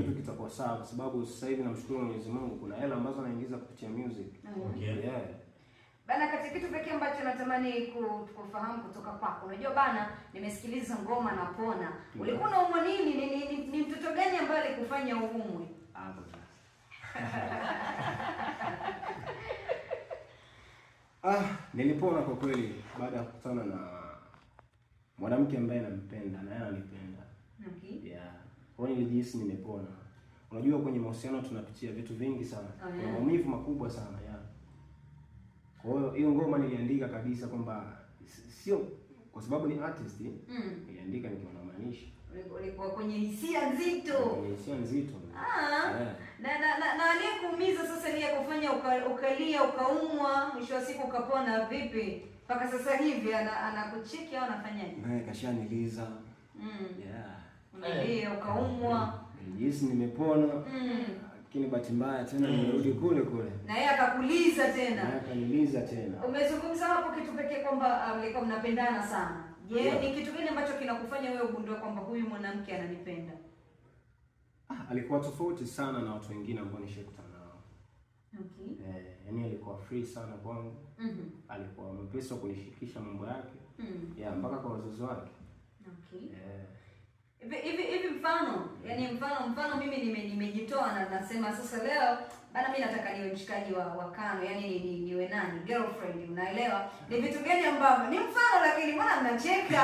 kitu kitakuwa sawa, kwa sababu sasa hivi namshukuru Mwenyezi Mungu kuna hela ambazo naingiza kupitia music. Yeah. Bana, katika kitu pekee ambacho natamani kufahamu kutoka kwako. Unajua bana, nimesikiliza ngoma na pona. Ulikuwa unaumwa nini? Ni mtoto gani ambaye alikufanya uumwe? Hapo sasa. Nilipona kwa kweli baada ya kukutana na mwanamke ambaye nampenda na yeye ananipenda. Okay. Yeah. Kwa hiyo nilijihisi nimepona. Unajua kwenye mahusiano tunapitia vitu vingi sana. Kuna maumivu makubwa sana, yeah. Kwa hiyo hiyo ngoma niliandika kabisa kwamba sio kwa sababu ni artist, niliandika nikiwa namaanisha. Ulikuwa kwenye hisia nzito. Kwenye hisia nzito. Yeah. Na aliyekuumiza sasa ni kufanya ukalia ukaumwa, mwisho wa siku ukapona vipi? Mpaka sasa hivi anakucheki au anafanyaje? Naye kashaniliza. Yeah. Unalia ukaumwa. Yes, nimepona. Lakini bahati mbaya tena nimerudi kule kule. Na yeye akakuliza tena. Na akaniliza tena. Umezungumza hapo kitu pekee kwamba mlikuwa mnapendana sana. Je, ni kitu gani ambacho kinakufanya wewe ugundue kwamba huyu mwanamke ananipenda? Alikuwa tofauti sana na watu wengine ambao nishakutana nao. Okay. Yaani alikuwa free sana kwangu. Alikuwa mwepesi wa kunishirikisha mambo yake. Yeah, mpaka kwa wazazi wake. Okay. Hivi mfano, yani mfano mimi nimejitoa na nasema sasa leo bana mimi nataka niwe mshikaji wa Kano, yani niwe nani? Girlfriend, unaelewa? Ni vitu gani ambavyo ni mfano, lakini mbona mnacheka?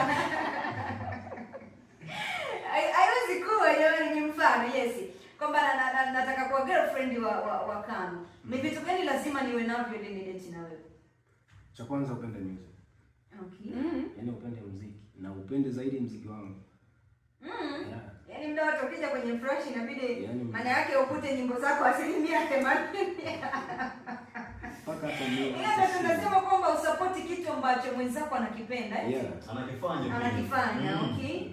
Haiwezi kuwa jamani, ni mfano. Yes. Kwamba nataka kuwa girlfriend wa Kano. Ni vitu gani lazima niwe navyo ili nidate na wewe? Cha kwanza upende music. Okay. Yaani upende muziki na upende zaidi muziki wangu. Yeah. Yaani mda watu ukija kwenye fresh inabidi maana yake ukute nyimbo zako 80%. Mpaka hata mimi. Ila tunasema kwamba usupport kitu ambacho mwenzako anakipenda. Yeah. Anakifanya. Okay.